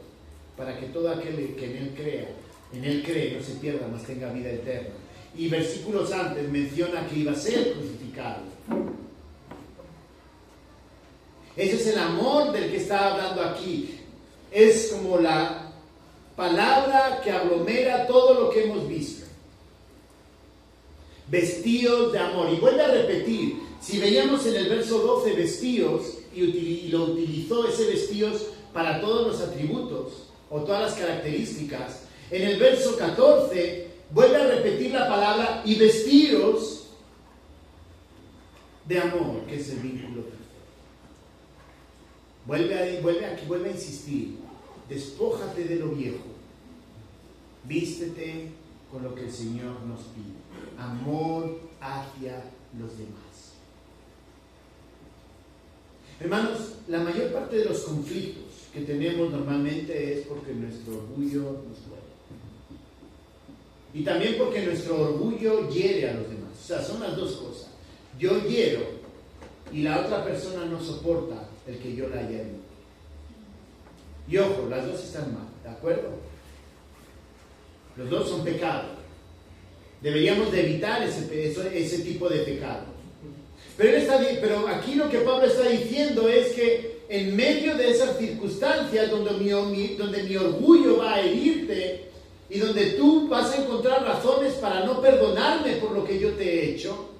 [SPEAKER 1] para que todo aquel que en Él cree, no se pierda, mas tenga vida eterna. Y versículos antes menciona que iba a ser crucificado. Ese es el amor del que está hablando aquí. Es como la palabra que aglomera todo lo que hemos visto. Vestíos de amor. Y vuelve a repetir, si veíamos en el verso 12 vestíos, y lo utilizó ese vestíos para todos los atributos o todas las características, en el verso 14 vuelve a repetir la palabra y vestíos de amor, que es el vínculo perfecto. Vuelve a insistir: despójate de lo viejo, vístete con lo que el Señor nos pide: amor hacia los demás. Hermanos, la mayor parte de los conflictos que tenemos normalmente es porque nuestro orgullo nos duele. Y también porque nuestro orgullo hiere a los demás. O sea, son las dos cosas. Yo hiero y la otra persona no soporta el que yo la haya herido. Y ojo, las dos están mal, ¿de acuerdo? Los dos son pecados. Deberíamos de evitar ese tipo de pecado. Pero aquí lo que Pablo está diciendo es que en medio de esas circunstancias donde mi orgullo va a herirte y donde tú vas a encontrar razones para no perdonarme por lo que yo te he hecho,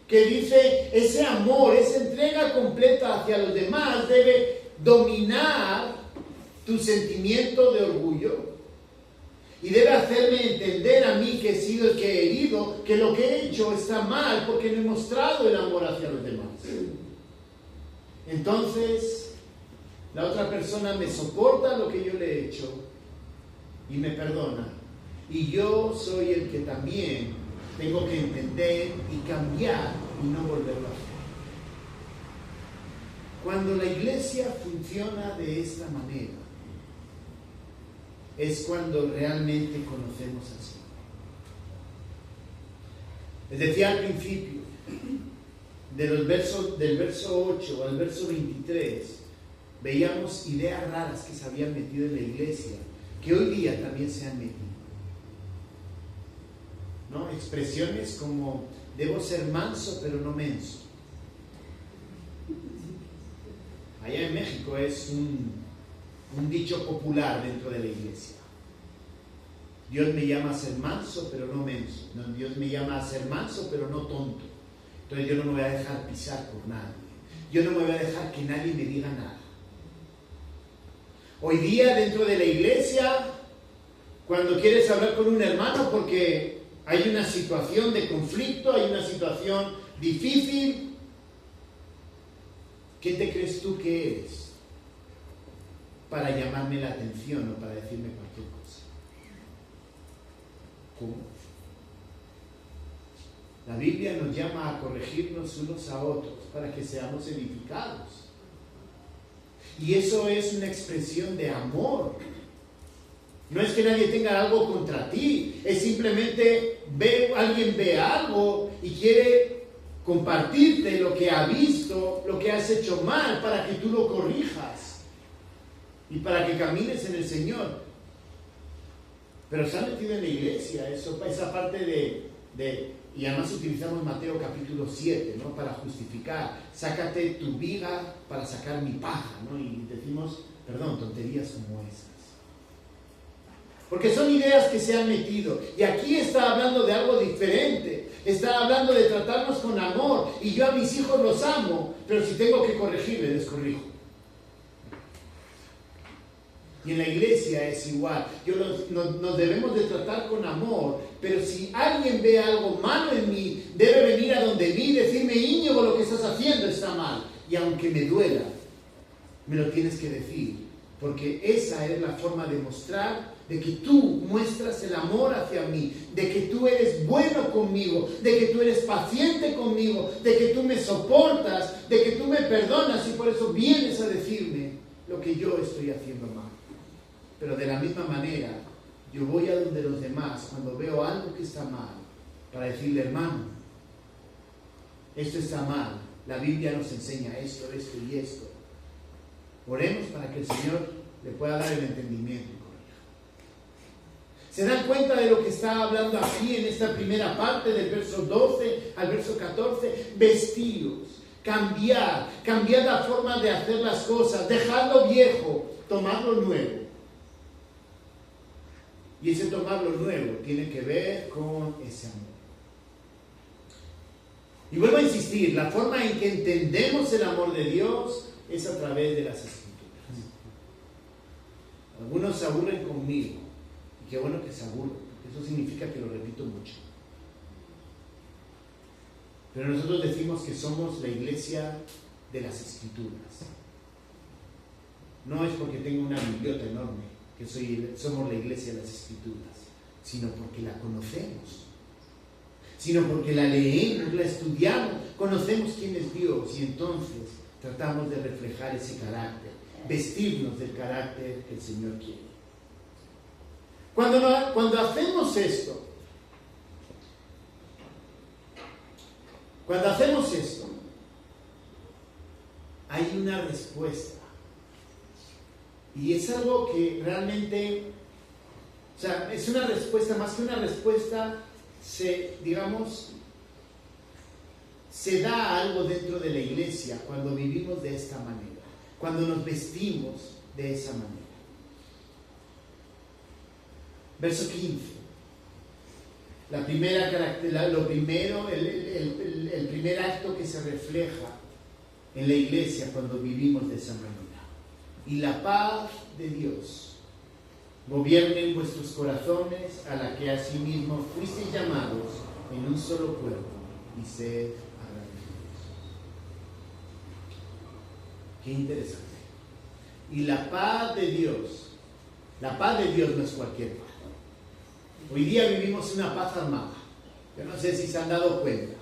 [SPEAKER 1] que dice ese amor, esa entrega completa hacia los demás debe dominar tu sentimiento de orgullo y debe hacerme entender a mí, que he sido el que he herido, que lo que he hecho está mal porque no he mostrado el amor hacia los demás. Entonces la otra persona me soporta lo que yo le he hecho y me perdona, y yo soy el que también tengo que entender y cambiar y no volverlo a hacer. Cuando la iglesia funciona de esta manera, es cuando realmente conocemos al Señor. Les decía al principio, del verso 8 al verso 23, veíamos ideas raras que se habían metido en la iglesia, que hoy día también se han metido, ¿no? Expresiones como: debo ser manso pero no menso. Allá en México es un dicho popular dentro de la iglesia. Dios me llama a ser manso pero no menso. No, Dios me llama a ser manso pero no tonto. Entonces yo no me voy a dejar pisar por nadie. Yo no me voy a dejar que nadie me diga nada. Hoy día dentro de la iglesia, cuando quieres hablar con un hermano porque hay una situación de conflicto, hay una situación difícil, ¿qué te crees tú que eres para llamarme la atención o para decirme cualquier cosa? ¿Cómo? La Biblia nos llama a corregirnos unos a otros para que seamos edificados. Y eso es una expresión de amor. No es que nadie tenga algo contra ti, es simplemente alguien ve algo y quiere compartirte lo que ha visto, lo que has hecho mal, para que tú lo corrijas y para que camines en el Señor. Pero se ha metido en la iglesia esa parte y además utilizamos Mateo capítulo 7, ¿no? Para justificar: sácate tu viga para sacar mi paja, ¿no? Y decimos, tonterías como esas. Porque son ideas que se han metido. Y aquí está hablando de algo diferente. Está hablando de tratarnos con amor. Y yo a mis hijos los amo, pero si tengo que corregirles, les corrijo. Y en la iglesia es igual. Nos debemos de tratar con amor, pero si alguien ve algo malo en mí, debe venir a donde mí y decirme: Íñigo, lo que estás haciendo está mal. Y aunque me duela, me lo tienes que decir, porque esa es la forma de mostrar de que tú muestras el amor hacia mí, de que tú eres bueno conmigo, de que tú eres paciente conmigo, de que tú me soportas, de que tú me perdonas, y por eso vienes a decirme lo que yo estoy haciendo mal. Pero de la misma manera, yo voy a donde los demás cuando veo algo que está mal, para decirle: hermano, esto está mal, la Biblia nos enseña esto, esto y esto. Oremos para que el Señor le pueda dar el entendimiento y corrija. ¿Se dan cuenta de lo que está hablando aquí en esta primera parte, del verso 12 al verso 14? Vestidos, cambiar la forma de hacer las cosas, dejar lo viejo, tomar lo nuevo. Y ese tomar lo nuevo tiene que ver con ese amor. Y vuelvo a insistir, la forma en que entendemos el amor de Dios es a través de las Escrituras. Algunos se aburren conmigo, y qué bueno que se aburren, porque eso significa que lo repito mucho. Pero nosotros decimos que somos la iglesia de las Escrituras. No es porque tengo una biblioteca enorme que somos la iglesia de las Escrituras, sino porque la conocemos, sino porque la leemos, la estudiamos, conocemos quién es Dios, y entonces tratamos de reflejar ese carácter, vestirnos del carácter que el Señor quiere. Cuando hacemos esto, hay una respuesta. Y es algo que realmente, es una respuesta, más que una respuesta, se da algo dentro de la iglesia cuando vivimos de esta manera, cuando nos vestimos de esa manera. Verso 15. El primer acto que se refleja en la iglesia cuando vivimos de esa manera. Y la paz de Dios gobierne en vuestros corazones, a la que asimismo fuisteis llamados en un solo cuerpo, y sed agradecidos. Qué interesante. Y la paz de Dios no es cualquier paz. Hoy día vivimos una paz armada. Yo no sé si se han dado cuenta,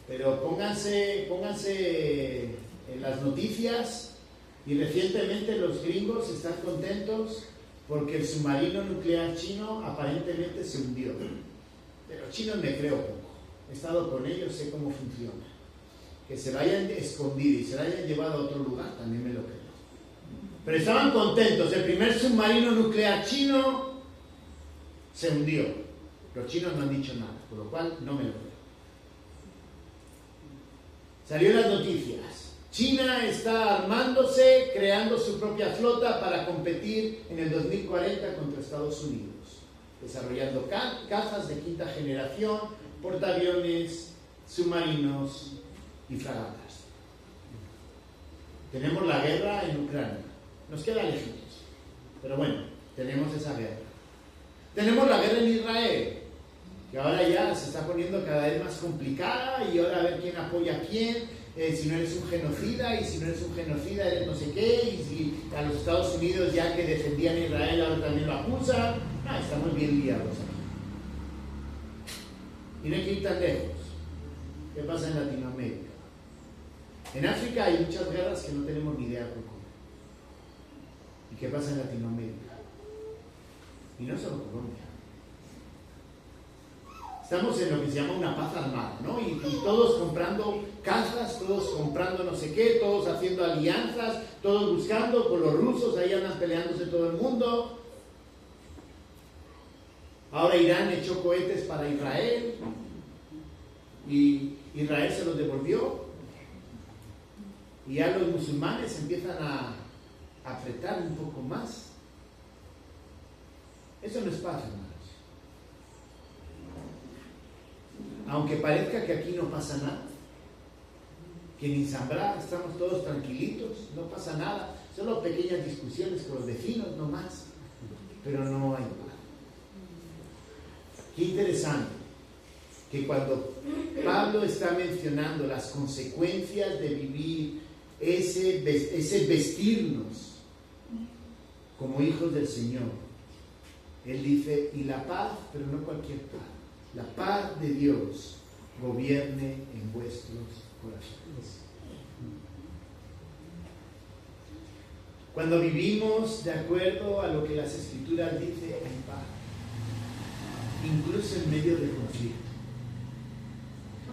[SPEAKER 1] pero pónganse en las noticias, y recientemente los gringos están contentos porque el submarino nuclear chino aparentemente se hundió. De los chinos me creo poco. He estado con ellos, sé cómo funciona. Que se lo hayan escondido y se lo hayan llevado a otro lugar, también me lo creo. Pero estaban contentos. El primer submarino nuclear chino se hundió. Los chinos no han dicho nada, por lo cual no me lo creo. Salió en las noticias. China está armándose, creando su propia flota para competir en el 2040 contra Estados Unidos, desarrollando cazas de quinta generación, portaaviones, submarinos y fragatas. Tenemos la guerra en Ucrania. Nos queda lejitos, pero bueno, tenemos esa guerra. Tenemos la guerra en Israel, que ahora ya se está poniendo cada vez más complicada, y ahora a ver quién apoya a quién. Si no eres un genocida, y si no eres un genocida eres no sé qué, y si a los Estados Unidos, ya que defendían a Israel, ahora también lo acusan. Estamos bien liados aquí. Y no hay que ir tan lejos. ¿Qué pasa en Latinoamérica? En África hay muchas guerras que no tenemos ni idea por cómo. ¿Y qué pasa en Latinoamérica? Y no solo Colombia. Estamos en lo que se llama una paz armada, ¿no? Y todos comprando casas, todos comprando no sé qué, todos haciendo alianzas, todos buscando con los rusos, ahí andan peleándose todo el mundo. Ahora Irán echó cohetes para Israel y Israel se los devolvió. Y ya los musulmanes empiezan a apretar un poco más. Eso no es paz, hermanos. Aunque parezca que aquí no pasa nada, que en Insambrá estamos todos tranquilitos, no pasa nada, solo pequeñas discusiones con los vecinos, no más, pero no hay paz. Qué interesante que cuando Pablo está mencionando las consecuencias de vivir ese vestirnos como hijos del Señor, él dice, y la paz, pero no cualquier paz. La paz de Dios gobierne en vuestros corazones. Cuando vivimos de acuerdo a lo que las Escrituras dicen, hay paz, incluso en medio del conflicto.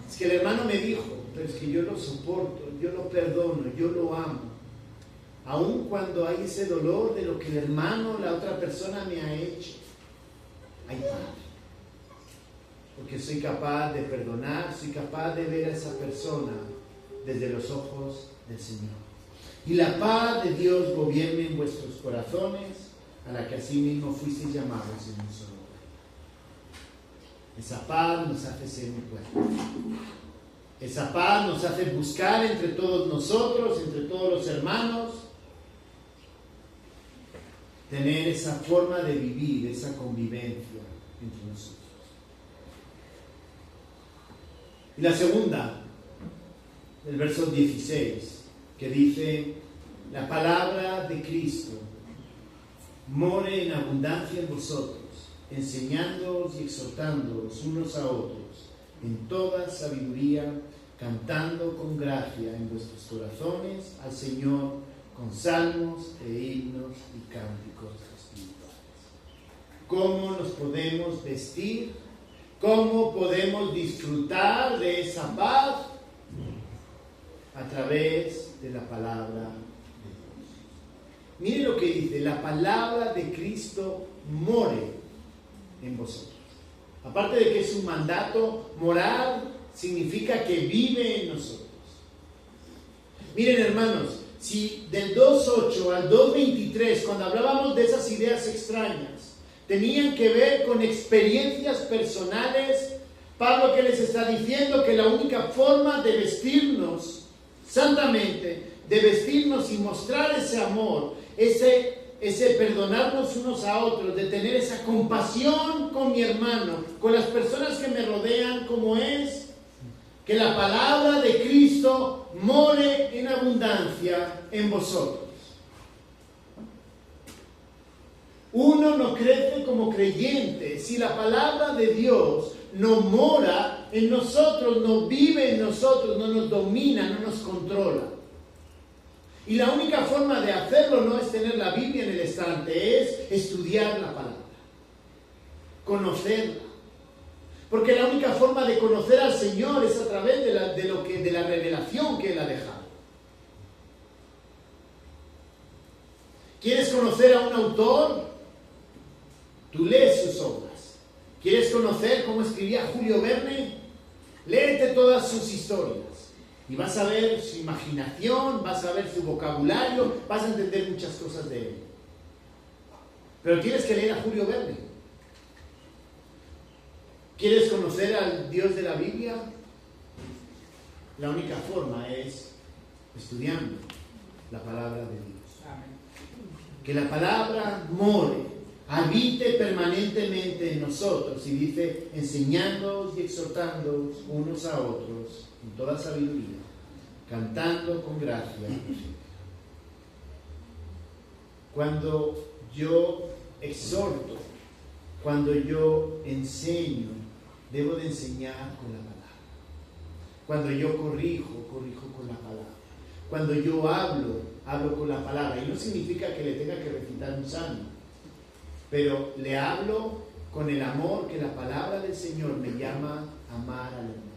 [SPEAKER 1] Es que el hermano me dijo, pero es que yo lo soporto, yo lo perdono, yo lo amo. Aun cuando hay ese dolor de lo que el hermano, la otra persona me ha hecho, hay paz. Porque soy capaz de perdonar, soy capaz de ver a esa persona desde los ojos del Señor. Y la paz de Dios gobierne en vuestros corazones, a la que asimismo fuisteis llamados en un solo cuerpo. Esa paz nos hace ser un cuerpo. Esa paz nos hace buscar entre todos nosotros, entre todos los hermanos, tener esa forma de vivir, esa convivencia entre nosotros. Y la segunda, el verso 16, que dice, la palabra de Cristo more en abundancia en vosotros, enseñándoos y exhortándoos unos a otros, en toda sabiduría, cantando con gracia en vuestros corazones al Señor, con salmos e himnos y cánticos espirituales. ¿Cómo nos podemos vestir? ¿Cómo podemos disfrutar de esa paz? A través de la palabra de Dios. Mire lo que dice, la palabra de Cristo more en vosotros. Aparte de que es un mandato, morar significa que vive en nosotros. Miren, hermanos, si del 2.8 al 2.23, cuando hablábamos de esas ideas extrañas, tenían que ver con experiencias personales, Pablo que les está diciendo que la única forma de vestirnos santamente, de vestirnos y mostrar ese amor, ese perdonarnos unos a otros, de tener esa compasión con mi hermano, con las personas que me rodean, como es que la palabra de Cristo more en abundancia en vosotros. Uno no crece como creyente si la palabra de Dios no mora en nosotros, no vive en nosotros, no nos domina, no nos controla. Y la única forma de hacerlo no es tener la Biblia en el estante, es estudiar la palabra, conocerla. Porque la única forma de conocer al Señor es a través de la revelación que Él ha dejado. ¿Quieres conocer a un autor? Tú lees sus obras. ¿Quieres conocer cómo escribía Julio Verne? Léete todas sus historias. Y vas a ver su imaginación, vas a ver su vocabulario, vas a entender muchas cosas de él. Pero tienes que leer a Julio Verne. ¿Quieres conocer al Dios de la Biblia? La única forma es estudiando la palabra de Dios. Que la palabra more, habite permanentemente en nosotros. Y dice, enseñándoos y exhortándoos unos a otros en toda sabiduría, cantando con gracia. Cuando yo exhorto, cuando yo enseño, debo de enseñar con la palabra. Cuando yo corrijo con la palabra. Cuando yo hablo con la palabra. Y no significa que le tenga que recitar un salmo, pero le hablo con el amor que la palabra del Señor me llama a amar al hermano.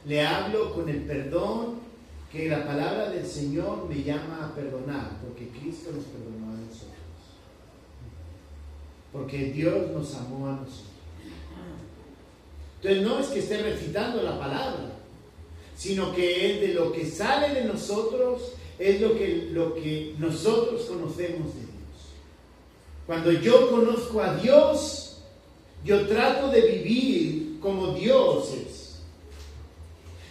[SPEAKER 1] Le hablo con el perdón que la palabra del Señor me llama a perdonar, porque Cristo nos perdonó a nosotros. Porque Dios nos amó a nosotros. Entonces no es que esté recitando la palabra, sino que es de lo que sale de nosotros, es lo que nosotros conocemos de Dios. Cuando yo conozco a Dios, yo trato de vivir como Dios es.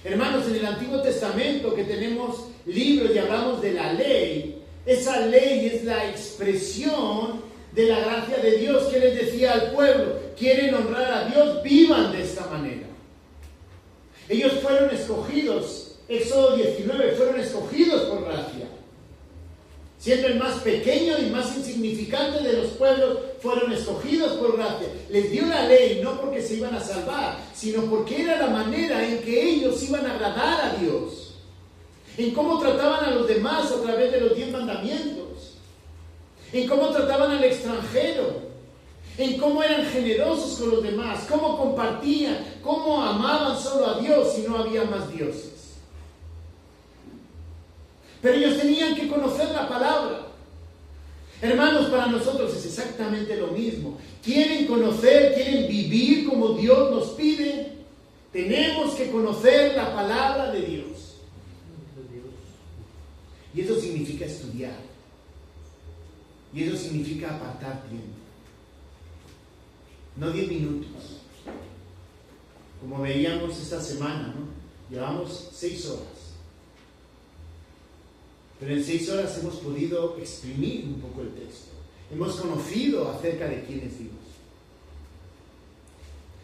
[SPEAKER 1] Hermanos, en el Antiguo Testamento que tenemos libros y hablamos de la ley, esa ley es la expresión de la gracia de Dios que les decía al pueblo: quieren honrar a Dios, vivan de esta manera. Ellos fueron escogidos, Éxodo 19, fueron escogidos por gracia. Siendo el más pequeño y más insignificante de los pueblos, fueron escogidos por gracia. Les dio la ley no porque se iban a salvar, sino porque era la manera en que ellos iban a agradar a Dios. En cómo trataban a los demás a través de los 10 mandamientos. En cómo trataban al extranjero. En cómo eran generosos con los demás. Cómo compartían. Cómo amaban solo a Dios si no había más dioses. Pero ellos tenían que conocer la palabra. Hermanos, para nosotros es exactamente lo mismo. ¿Quieren conocer, quieren vivir como Dios nos pide? Tenemos que conocer la palabra de Dios. Y eso significa estudiar. Y eso significa apartar tiempo. No 10 minutos. Como veíamos esta semana, ¿no? Llevamos 6 horas. Pero en 6 horas hemos podido exprimir un poco el texto. Hemos conocido acerca de quién es Dios.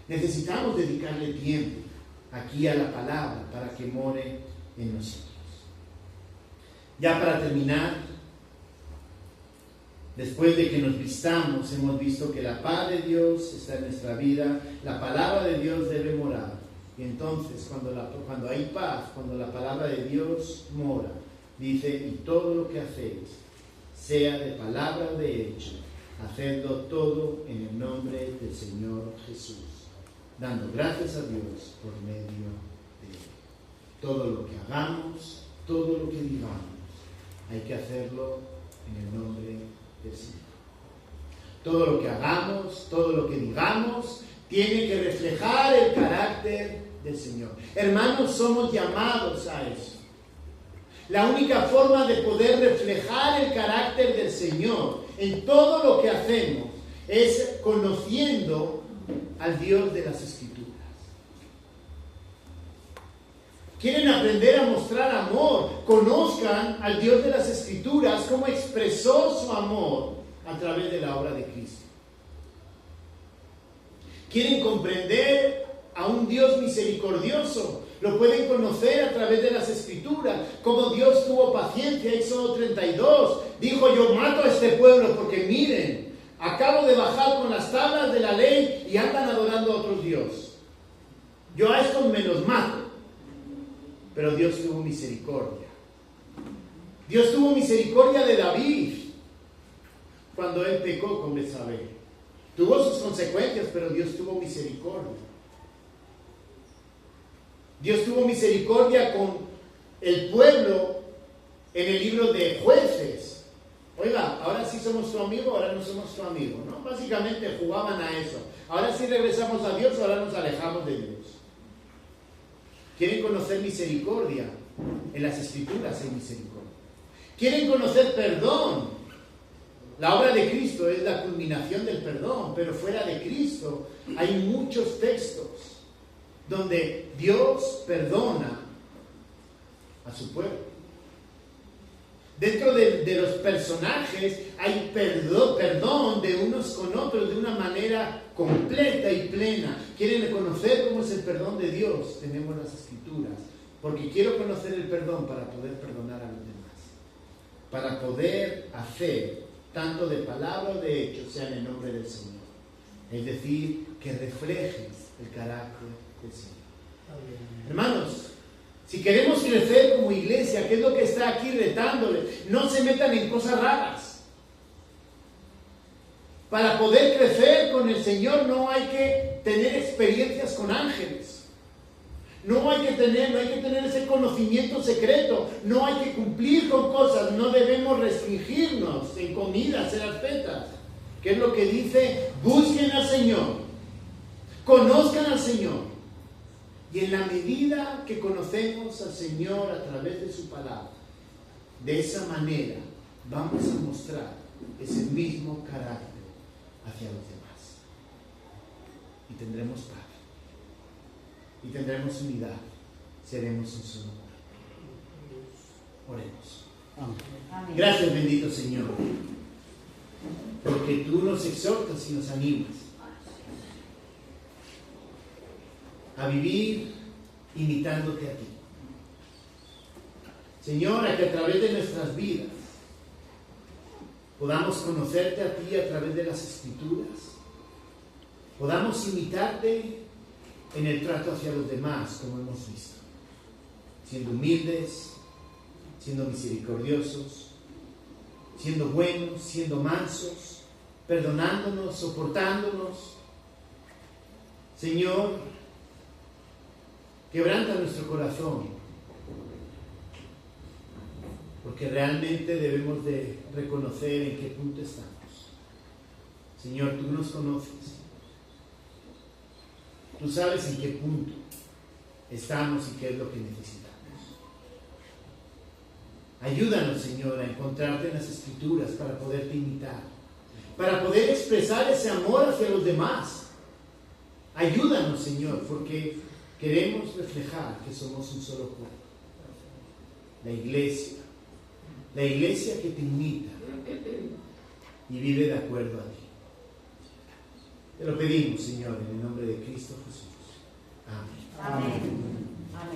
[SPEAKER 1] Necesitamos dedicarle tiempo aquí a la palabra para que more en nosotros. Ya para terminar, después de que nos vistamos, hemos visto que la paz de Dios está en nuestra vida, la palabra de Dios debe morar. Y entonces, cuando hay paz, cuando la palabra de Dios mora, dice, y todo lo que hacéis, sea de palabra o de hecho, hacedlo todo en el nombre del Señor Jesús, dando gracias a Dios por medio de Él. Todo lo que hagamos, todo lo que digamos, hay que hacerlo en el nombre del Señor. Todo lo que hagamos, todo lo que digamos, tiene que reflejar el carácter del Señor. Hermanos, somos llamados a eso. La única forma de poder reflejar el carácter del Señor en todo lo que hacemos es conociendo al Dios de las Escrituras. ¿Quieren aprender a mostrar amor? Conozcan al Dios de las Escrituras, cómo expresó su amor a través de la obra de Cristo. ¿Quieren comprender a un Dios misericordioso? Lo pueden conocer a través de las Escrituras, como Dios tuvo paciencia. Éxodo 32 dijo: yo mato a este pueblo porque miren, acabo de bajar con las tablas de la ley y andan adorando a otros dioses. Yo a estos me los mato. Pero Dios tuvo misericordia. Dios tuvo misericordia de David cuando él pecó con Betsabé. Tuvo sus consecuencias, pero Dios tuvo misericordia. Dios tuvo misericordia con el pueblo en el libro de Jueces. Oiga, ahora sí somos tu amigo, ahora no somos tu amigo, ¿no? Básicamente jugaban a eso. Ahora sí regresamos a Dios, ahora nos alejamos de Dios. ¿Quieren conocer misericordia? En las Escrituras hay misericordia. ¿Quieren conocer perdón? La obra de Cristo es la culminación del perdón, pero fuera de Cristo hay muchos textos donde Dios perdona a su pueblo. Dentro de los personajes hay perdón de unos con otros de una manera completa y plena. ¿Quieren conocer cómo es el perdón de Dios? Tenemos las Escrituras. Porque quiero conocer el perdón para poder perdonar a los demás. Para poder hacer, tanto de palabra o de hecho, sea en el nombre del Señor. Es decir, que reflejes el carácter del Señor. Hermanos, si queremos crecer como iglesia, ¿qué es lo que está aquí retándole? No se metan en cosas raras. Para poder crecer con el Señor no hay que tener experiencias con ángeles. No hay que tener ese conocimiento secreto. No hay que cumplir con cosas. No debemos restringirnos en comidas, en aspectos. ¿Qué es lo que dice? Busquen al Señor. Conozcan al Señor. Y en la medida que conocemos al Señor a través de su palabra, de esa manera vamos a mostrar ese mismo carácter hacia los demás. Y tendremos paz. Y tendremos unidad. Seremos un solo cuerpo. Oremos. Amén. Gracias, bendito Señor, porque tú nos exhortas y nos animas a vivir imitándote a ti. Señor, a que a través de nuestras vidas podamos conocerte a ti a través de las Escrituras, podamos imitarte en el trato hacia los demás, como hemos visto, siendo humildes, siendo misericordiosos, siendo buenos, siendo mansos, perdonándonos, soportándonos. Señor, quebranta nuestro corazón, porque realmente debemos de reconocer en qué punto estamos. Señor, tú nos conoces. Tú sabes en qué punto estamos y qué es lo que necesitamos. Ayúdanos, Señor, a encontrarte en las Escrituras para poderte imitar, para poder expresar ese amor hacia los demás. Ayúdanos, Señor, porque queremos reflejar que somos un solo cuerpo. La iglesia que te imita y vive de acuerdo a ti. Te lo pedimos, Señor, en el nombre de Cristo Jesús. Amén. Amén.